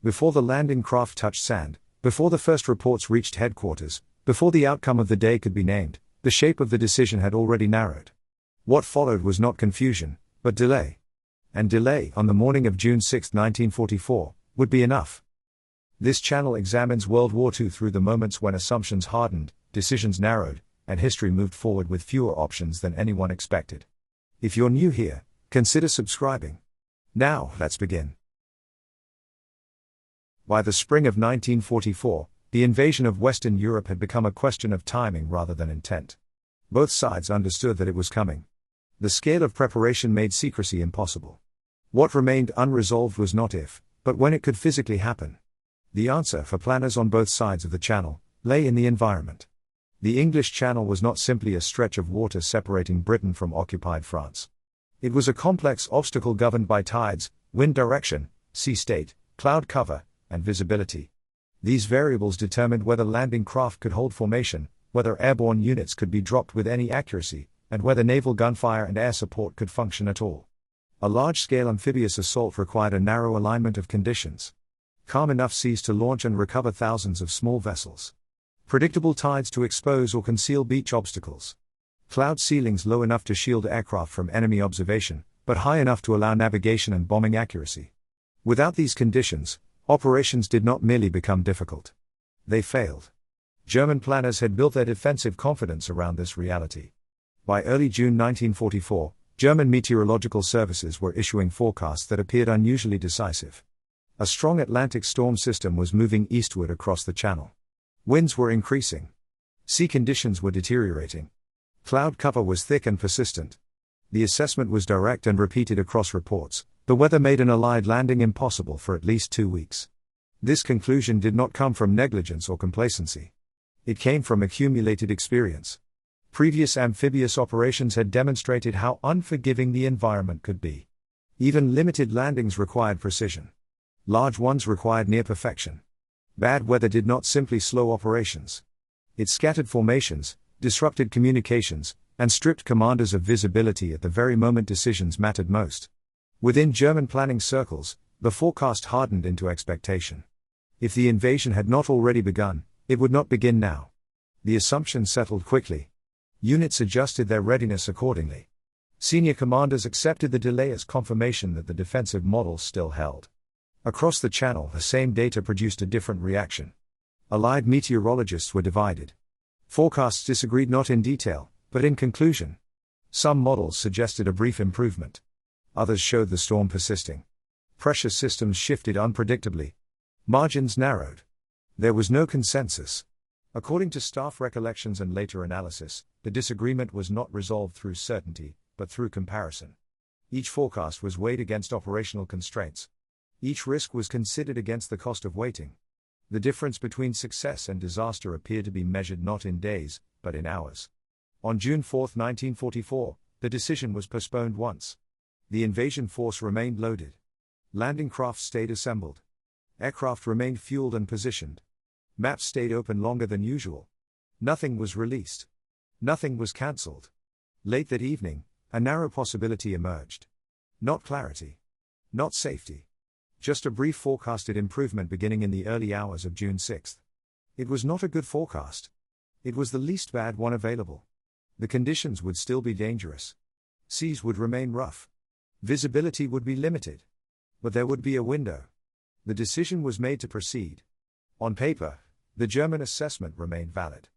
Before the landing craft touched sand, before the first reports reached headquarters, before the outcome of the day could be named, the shape of the decision had already narrowed. What followed was not confusion, but delay. And delay, on the morning of June 6, 1944, would be enough. This channel examines World War II through the moments when assumptions hardened, decisions narrowed, and history moved forward with fewer options than anyone expected. If you're new here, consider subscribing. Now, let's begin. By the spring of 1944, the invasion of Western Europe had become a question of timing rather than intent. Both sides understood that it was coming. The scale of preparation made secrecy impossible. What remained unresolved was not if, but when it could physically happen. The answer for planners on both sides of the Channel lay in the environment. The English Channel was not simply a stretch of water separating Britain from occupied France. It was a complex obstacle governed by tides, wind direction, sea state, cloud cover, and visibility. These variables determined whether landing craft could hold formation, whether airborne units could be dropped with any accuracy, and whether naval gunfire and air support could function at all. A large-scale amphibious assault required a narrow alignment of conditions. Calm enough seas to launch and recover thousands of small vessels. Predictable tides to expose or conceal beach obstacles. Cloud ceilings low enough to shield aircraft from enemy observation, but high enough to allow navigation and bombing accuracy. Without these conditions, operations did not merely become difficult. They failed. German planners had built their defensive confidence around this reality. By early June 1944, German meteorological services were issuing forecasts that appeared unusually decisive. A strong Atlantic storm system was moving eastward across the Channel. Winds were increasing. Sea conditions were deteriorating. Cloud cover was thick and persistent. The assessment was direct and repeated across reports. The weather made an Allied landing impossible for at least 2 weeks. This conclusion did not come from negligence or complacency. It came from accumulated experience. Previous amphibious operations had demonstrated how unforgiving the environment could be. Even limited landings required precision. Large ones required near perfection. Bad weather did not simply slow operations. It scattered formations, disrupted communications, and stripped commanders of visibility at the very moment decisions mattered most. Within German planning circles, the forecast hardened into expectation. If the invasion had not already begun, it would not begin now. The assumption settled quickly. Units adjusted their readiness accordingly. Senior commanders accepted the delay as confirmation that the defensive model still held. Across the Channel, the same data produced a different reaction. Allied meteorologists were divided. Forecasts disagreed not in detail, but in conclusion. Some models suggested a brief improvement. Others showed the storm persisting. Pressure systems shifted unpredictably. Margins narrowed. There was no consensus. According to staff recollections and later analysis, the disagreement was not resolved through certainty, but through comparison. Each forecast was weighed against operational constraints. Each risk was considered against the cost of waiting. The difference between success and disaster appeared to be measured not in days, but in hours. On June 4, 1944, the decision was postponed once. The invasion force remained loaded. Landing craft stayed assembled. Aircraft remained fueled and positioned. Maps stayed open longer than usual. Nothing was released. Nothing was cancelled. Late that evening, a narrow possibility emerged. Not clarity. Not safety. Just a brief forecasted improvement beginning in the early hours of June 6. It was not a good forecast. It was the least bad one available. The conditions would still be dangerous. Seas would remain rough. Visibility would be limited. But there would be a window. The decision was made to proceed. On paper, the German assessment remained valid.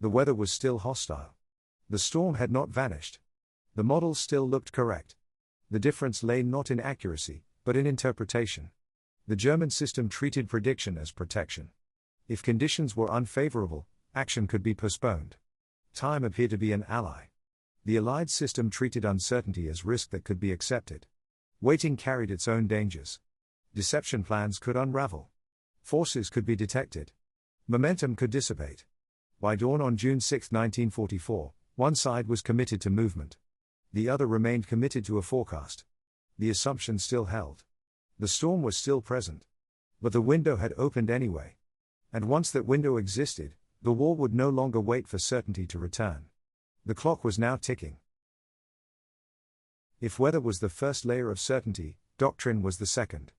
The weather was still hostile. The storm had not vanished. The models still looked correct. The difference lay not in accuracy, but in interpretation. The German system treated prediction as protection. If conditions were unfavorable, action could be postponed. Time appeared to be an ally. The Allied system treated uncertainty as risk that could be accepted. Waiting carried its own dangers. Deception plans could unravel. Forces could be detected. Momentum could dissipate. By dawn on June 6, 1944, one side was committed to movement. The other remained committed to a forecast. The assumption still held. The storm was still present. But the window had opened anyway. And once that window existed, the war would no longer wait for certainty to return. The clock was now ticking. If weather was the first layer of certainty, doctrine was the second.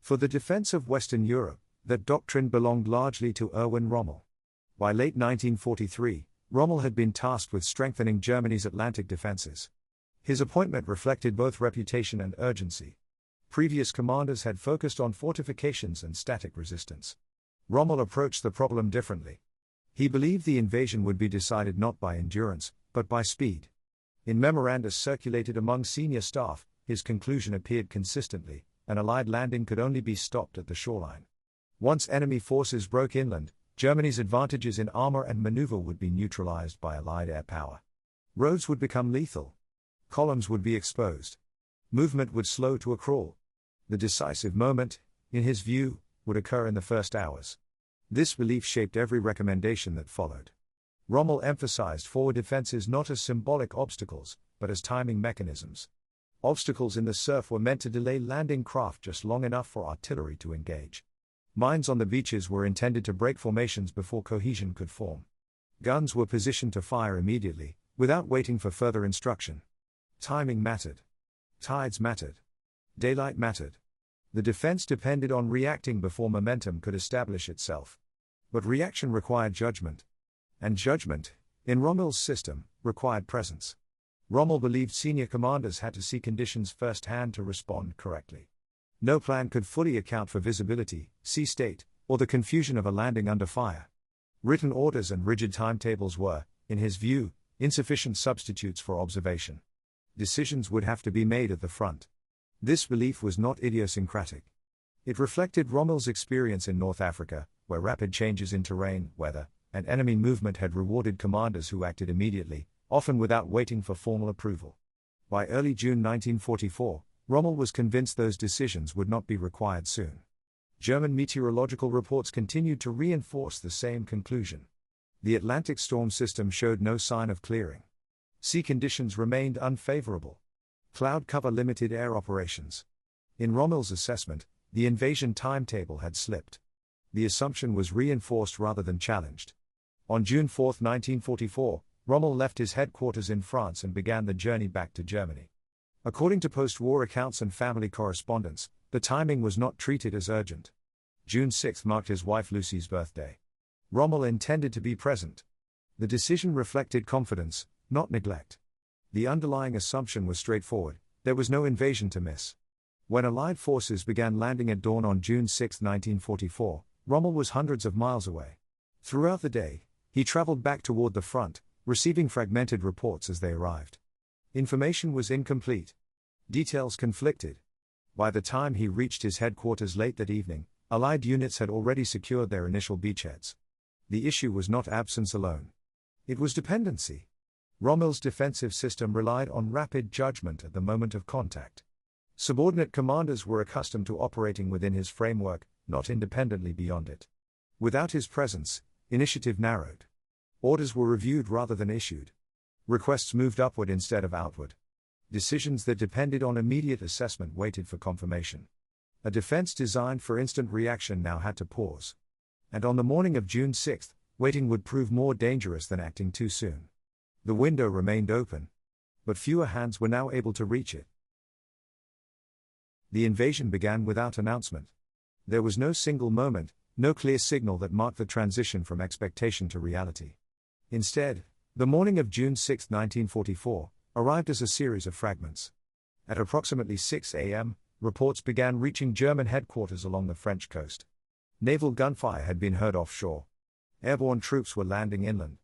For the defense of Western Europe, that doctrine belonged largely to Erwin Rommel. By late 1943, Rommel had been tasked with strengthening Germany's Atlantic defenses. His appointment reflected both reputation and urgency. Previous commanders had focused on fortifications and static resistance. Rommel approached the problem differently. He believed the invasion would be decided not by endurance, but by speed. In memoranda circulated among senior staff, his conclusion appeared consistently: an Allied landing could only be stopped at the shoreline. Once enemy forces broke inland, Germany's advantages in armor and maneuver would be neutralized by Allied air power. Roads would become lethal. Columns would be exposed. Movement would slow to a crawl. The decisive moment, in his view, would occur in the first hours. This belief shaped every recommendation that followed. Rommel emphasized forward defenses not as symbolic obstacles, but as timing mechanisms. Obstacles in the surf were meant to delay landing craft just long enough for artillery to engage. Mines on the beaches were intended to break formations before cohesion could form. Guns were positioned to fire immediately, without waiting for further instruction. Timing mattered. Tides mattered. Daylight mattered. The defense depended on reacting before momentum could establish itself. But reaction required judgment. And judgment, in Rommel's system, required presence. Rommel believed senior commanders had to see conditions firsthand to respond correctly. No plan could fully account for visibility, sea state, or the confusion of a landing under fire. Written orders and rigid timetables were, in his view, insufficient substitutes for observation. Decisions would have to be made at the front. This belief was not idiosyncratic. It reflected Rommel's experience in North Africa, where rapid changes in terrain, weather, and enemy movement had rewarded commanders who acted immediately, often without waiting for formal approval. By early June 1944, Rommel was convinced those decisions would not be required soon. German meteorological reports continued to reinforce the same conclusion. The Atlantic storm system showed no sign of clearing. Sea conditions remained unfavorable. Cloud cover limited air operations. In Rommel's assessment, the invasion timetable had slipped. The assumption was reinforced rather than challenged. On June 4, 1944, Rommel left his headquarters in France and began the journey back to Germany. According to post-war accounts and family correspondence, the timing was not treated as urgent. June 6 marked his wife Lucy's birthday. Rommel intended to be present. The decision reflected confidence, not neglect. The underlying assumption was straightforward: there was no invasion to miss. When Allied forces began landing at dawn on June 6, 1944, Rommel was hundreds of miles away. Throughout the day, he traveled back toward the front, receiving fragmented reports as they arrived. Information was incomplete. Details conflicted. By the time he reached his headquarters late that evening, Allied units had already secured their initial beachheads. The issue was not absence alone. It was dependency. Rommel's defensive system relied on rapid judgment at the moment of contact. Subordinate commanders were accustomed to operating within his framework, not independently beyond it. Without his presence, initiative narrowed. Orders were reviewed rather than issued. Requests moved upward instead of outward. Decisions that depended on immediate assessment waited for confirmation. A defense designed for instant reaction now had to pause. And on the morning of June 6, waiting would prove more dangerous than acting too soon. The window remained open. But fewer hands were now able to reach it. The invasion began without announcement. There was no single moment, no clear signal that marked the transition from expectation to reality. Instead, the morning of June 6, 1944, arrived as a series of fragments. At approximately 6 a.m., reports began reaching German headquarters along the French coast. Naval gunfire had been heard offshore. Airborne troops were landing inland.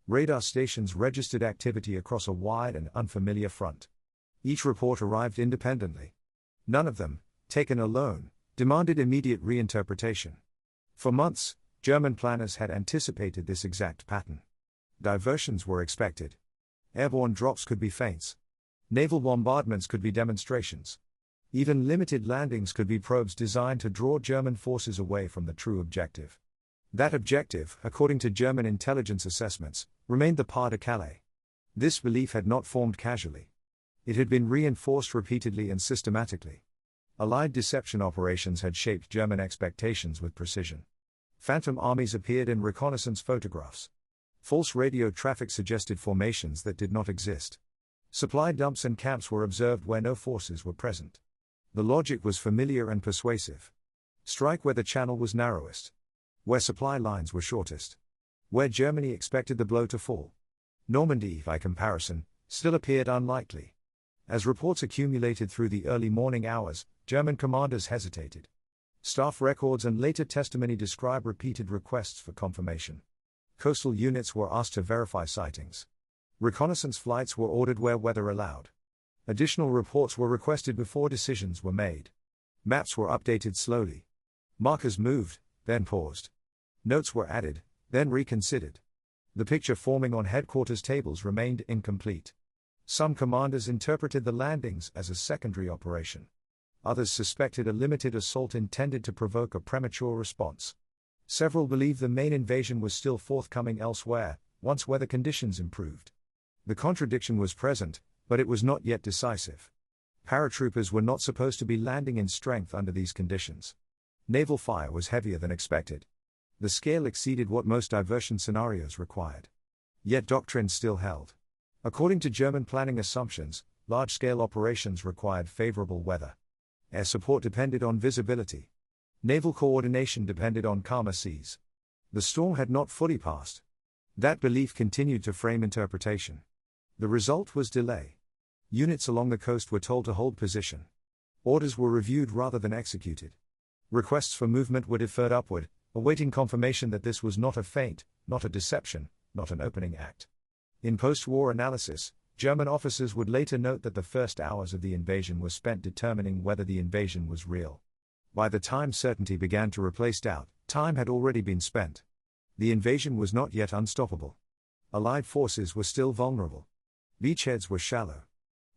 Radar stations registered activity across a wide and unfamiliar front. Each report arrived independently. None of them, taken alone, demanded immediate reinterpretation. For months, German planners had anticipated this exact pattern. Diversions were expected. Airborne drops could be feints. Naval bombardments could be demonstrations. Even limited landings could be probes designed to draw German forces away from the true objective. That objective, according to German intelligence assessments, remained the Pas de Calais. This belief had not formed casually. It had been reinforced repeatedly and systematically. Allied deception operations had shaped German expectations with precision. Phantom armies appeared in reconnaissance photographs. False radio traffic suggested formations that did not exist. Supply dumps and camps were observed where no forces were present. The logic was familiar and persuasive. Strike where the channel was narrowest. Where supply lines were shortest. Where Germany expected the blow to fall. Normandy, by comparison, still appeared unlikely. As reports accumulated through the early morning hours, German commanders hesitated. Staff records and later testimony describe repeated requests for confirmation. Coastal units were asked to verify sightings. Reconnaissance flights were ordered where weather allowed. Additional reports were requested before decisions were made. Maps were updated slowly. Markers moved, then paused. Notes were added, then reconsidered. The picture forming on headquarters tables remained incomplete. Some commanders interpreted the landings as a secondary operation. Others suspected a limited assault intended to provoke a premature response. Several believed the main invasion was still forthcoming elsewhere, once weather conditions improved. The contradiction was present, but it was not yet decisive. Paratroopers were not supposed to be landing in strength under these conditions. Naval fire was heavier than expected. The scale exceeded what most diversion scenarios required. Yet doctrine still held. According to German planning assumptions, large-scale operations required favorable weather. Air support depended on visibility. Naval coordination depended on calmer seas. The storm had not fully passed. That belief continued to frame interpretation. The result was delay. Units along the coast were told to hold position. Orders were reviewed rather than executed. Requests for movement were deferred upward, awaiting confirmation that this was not a feint, not a deception, not an opening act. In post-war analysis, German officers would later note that the first hours of the invasion were spent determining whether the invasion was real. By the time certainty began to replace doubt, time had already been spent. The invasion was not yet unstoppable. Allied forces were still vulnerable. Beachheads were shallow.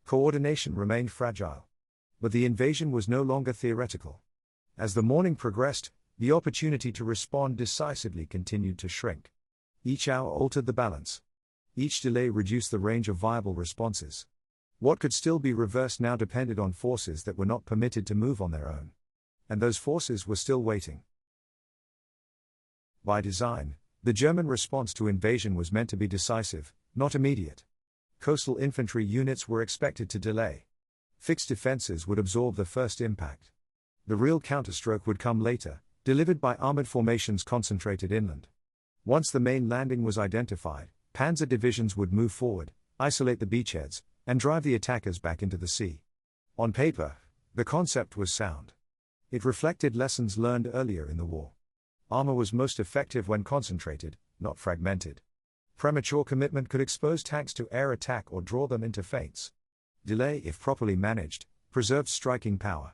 Coordination remained fragile. But the invasion was no longer theoretical. As the morning progressed, the opportunity to respond decisively continued to shrink. Each hour altered the balance. Each delay reduced the range of viable responses. What could still be reversed now depended on forces that were not permitted to move on their own. And those forces were still waiting. By design, the German response to invasion was meant to be decisive, not immediate. Coastal infantry units were expected to delay. Fixed defenses would absorb the first impact. The real counterstroke would come later, delivered by armored formations concentrated inland. Once the main landing was identified, Panzer divisions would move forward, isolate the beachheads, and drive the attackers back into the sea. On paper, the concept was sound. It reflected lessons learned earlier in the war. Armor was most effective when concentrated, not fragmented. Premature commitment could expose tanks to air attack or draw them into feints. Delay, if properly managed, preserved striking power.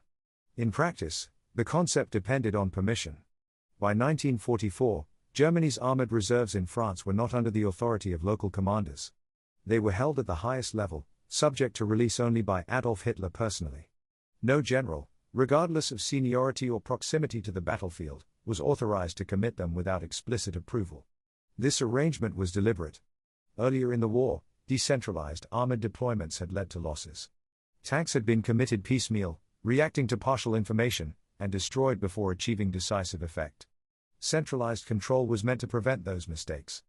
In practice, the concept depended on permission. By 1944, Germany's armored reserves in France were not under the authority of local commanders. They were held at the highest level, subject to release only by Adolf Hitler personally. No general, regardless of seniority or proximity to the battlefield, was authorized to commit them without explicit approval. This arrangement was deliberate. Earlier in the war, decentralized armored deployments had led to losses. Tanks had been committed piecemeal, reacting to partial information, and destroyed before achieving decisive effect. Centralized control was meant to prevent those mistakes.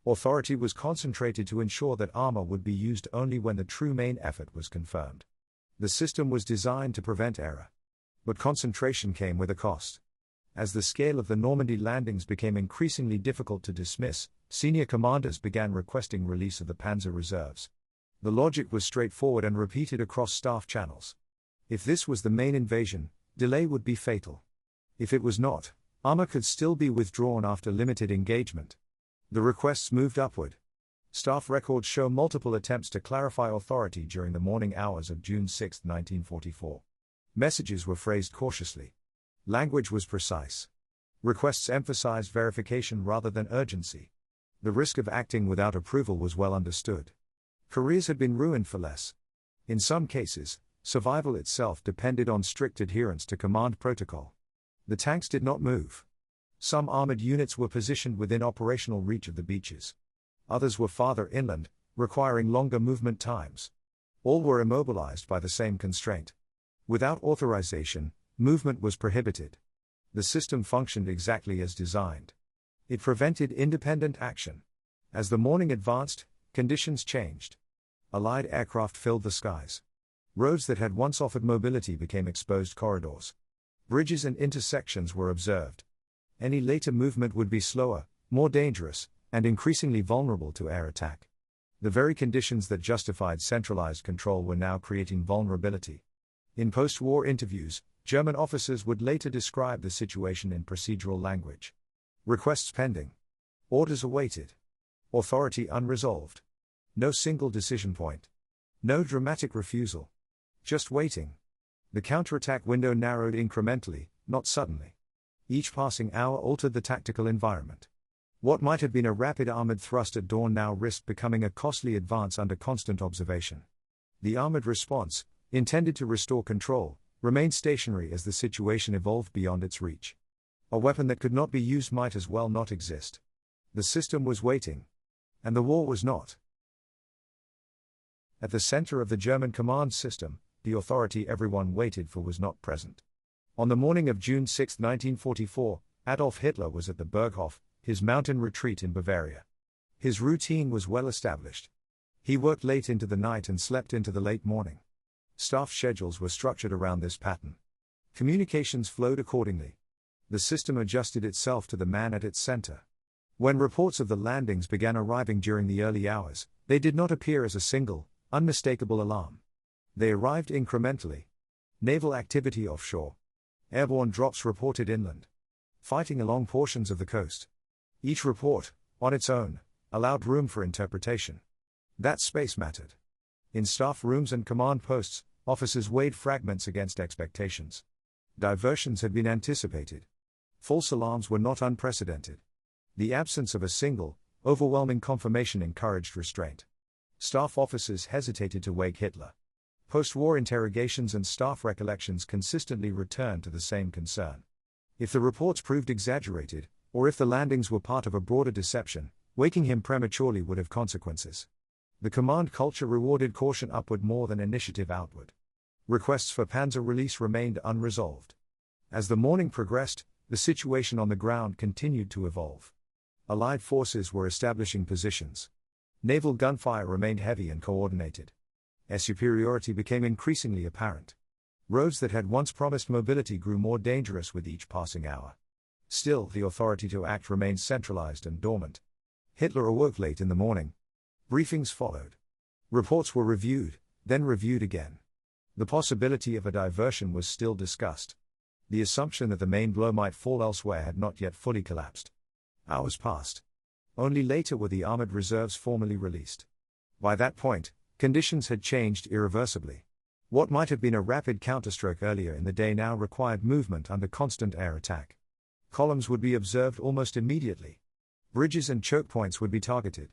Authority was concentrated to ensure that armor would be used only when the true main effort was confirmed. The system was designed to prevent error. But concentration came with a cost. As the scale of the Normandy landings became increasingly difficult to dismiss, senior commanders began requesting release of the Panzer reserves. The logic was straightforward and repeated across staff channels. If this was the main invasion, delay would be fatal. If it was not, armor could still be withdrawn after limited engagement. The requests moved upward. Staff records show multiple attempts to clarify authority during the morning hours of June 6, 1944. Messages were phrased cautiously. Language was precise. Requests emphasized verification rather than urgency. The risk of acting without approval was well understood. Careers had been ruined for less. In some cases, survival itself depended on strict adherence to command protocol. The tanks did not move. Some armored units were positioned within operational reach of the beaches. Others were farther inland, requiring longer movement times. All were immobilized by the same constraint. Without authorization, movement was prohibited. The system functioned exactly as designed. It prevented independent action. As the morning advanced, conditions changed. Allied aircraft filled the skies. Roads that had once offered mobility became exposed corridors. Bridges and intersections were observed. Any later movement would be slower, more dangerous, and increasingly vulnerable to air attack. The very conditions that justified centralized control were now creating vulnerability. In post-war interviews, German officers would later describe the situation in procedural language. Requests pending. Orders awaited. Authority unresolved. No single decision point. No dramatic refusal. Just waiting. The counterattack window narrowed incrementally, not suddenly. Each passing hour altered the tactical environment. What might have been a rapid armored thrust at dawn now risked becoming a costly advance under constant observation. The armored response, intended to restore control, remained stationary as the situation evolved beyond its reach. A weapon that could not be used might as well not exist. The system was waiting. And the war was not. At the center of the German command system, the authority everyone waited for was not present. On the morning of June 6, 1944, Adolf Hitler was at the Berghof, his mountain retreat in Bavaria. His routine was well established. He worked late into the night and slept into the late morning. Staff schedules were structured around this pattern. Communications flowed accordingly. The system adjusted itself to the man at its center. When reports of the landings began arriving during the early hours, they did not appear as a single, unmistakable alarm. They arrived incrementally. Naval activity offshore. Airborne drops reported inland. Fighting along portions of the coast. Each report, on its own, allowed room for interpretation. That space mattered. In staff rooms and command posts, officers weighed fragments against expectations. Diversions had been anticipated. False alarms were not unprecedented. The absence of a single, overwhelming confirmation encouraged restraint. Staff officers hesitated to wake Hitler. Post-war interrogations and staff recollections consistently returned to the same concern. If the reports proved exaggerated, or if the landings were part of a broader deception, waking him prematurely would have consequences. The command culture rewarded caution upward more than initiative outward. Requests for Panzer release remained unresolved. As the morning progressed, the situation on the ground continued to evolve. Allied forces were establishing positions. Naval gunfire remained heavy and coordinated. Air superiority became increasingly apparent. Roads that had once promised mobility grew more dangerous with each passing hour. Still, the authority to act remained centralized and dormant. Hitler awoke late in the morning. Briefings followed. Reports were reviewed, then reviewed again. The possibility of a diversion was still discussed. The assumption that the main blow might fall elsewhere had not yet fully collapsed. Hours passed. Only later were the armored reserves formally released. By that point, conditions had changed irreversibly. What might have been a rapid counterstroke earlier in the day now required movement under constant air attack. Columns would be observed almost immediately. Bridges and choke points would be targeted.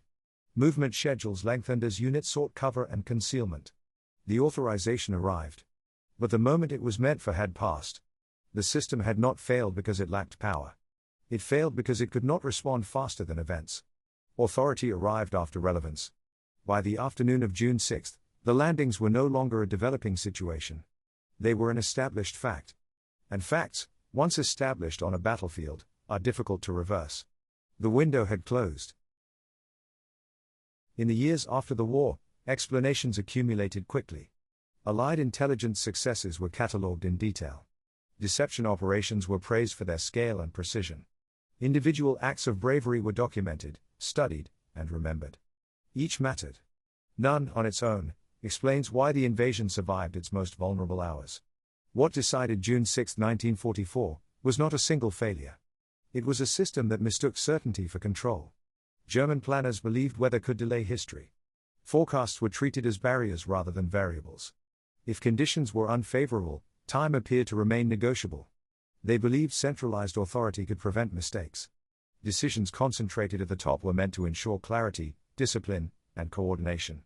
Movement schedules lengthened as units sought cover and concealment. The authorization arrived. But the moment it was meant for had passed. The system had not failed because it lacked power. It failed because it could not respond faster than events. Authority arrived after relevance. By the afternoon of June 6, the landings were no longer a developing situation. They were an established fact. And facts, once established on a battlefield, are difficult to reverse. The window had closed. In the years after the war, explanations accumulated quickly. Allied intelligence successes were catalogued in detail. Deception operations were praised for their scale and precision. Individual acts of bravery were documented, studied, and remembered. Each mattered. None, on its own, explains why the invasion survived its most vulnerable hours. What decided June 6, 1944, was not a single failure. It was a system that mistook certainty for control. German planners believed weather could delay history. Forecasts were treated as barriers rather than variables. If conditions were unfavorable, time appeared to remain negotiable. They believed centralized authority could prevent mistakes. Decisions concentrated at the top were meant to ensure clarity, discipline, and coordination.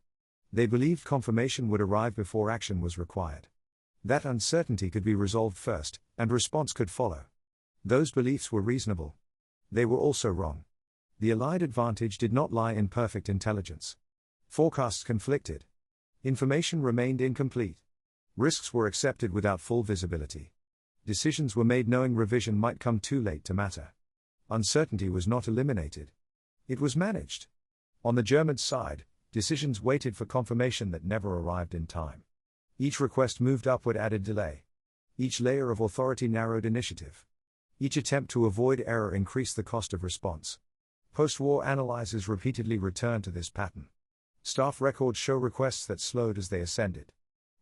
They believed confirmation would arrive before action was required. That uncertainty could be resolved first, and response could follow. Those beliefs were reasonable. They were also wrong. The Allied advantage did not lie in perfect intelligence. Forecasts conflicted. Information remained incomplete. Risks were accepted without full visibility. Decisions were made knowing revision might come too late to matter. Uncertainty was not eliminated. It was managed. On the German side, decisions waited for confirmation that never arrived in time. Each request moved upward added delay. Each layer of authority narrowed initiative. Each attempt to avoid error increased the cost of response. Post-war analyzers repeatedly returned to this pattern. Staff records show requests that slowed as they ascended.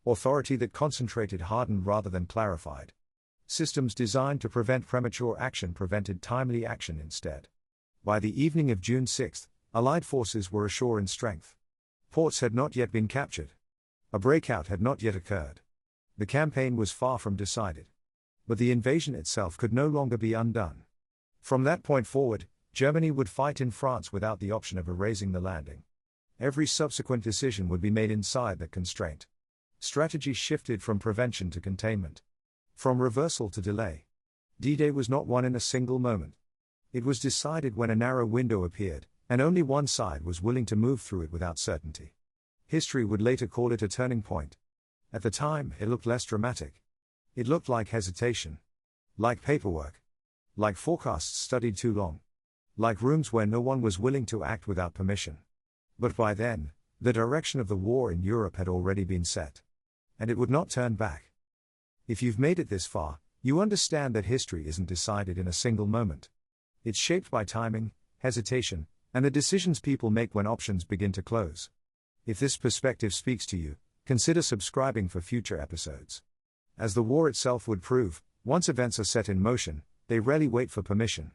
Authority that concentrated hardened rather than clarified. Systems designed to prevent premature action prevented timely action instead. By the evening of June 6, Allied forces were ashore in strength. Ports had not yet been captured. A breakout had not yet occurred. The campaign was far from decided. But the invasion itself could no longer be undone. From that point forward, Germany would fight in France without the option of erasing the landing. Every subsequent decision would be made inside that constraint. Strategy shifted from prevention to containment. From reversal to delay. D-Day was not won in a single moment. It was decided when a narrow window appeared, and only one side was willing to move through it without certainty. History would later call it a turning point. At the time, it looked less dramatic. It looked like hesitation. Like paperwork. Like forecasts studied too long. Like rooms where no one was willing to act without permission. But by then, the direction of the war in Europe had already been set. And it would not turn back. If you've made it this far, you understand that history isn't decided in a single moment. It's shaped by timing, hesitation, and the decisions people make when options begin to close. If this perspective speaks to you, consider subscribing for future episodes. As the war itself would prove, once events are set in motion, they rarely wait for permission.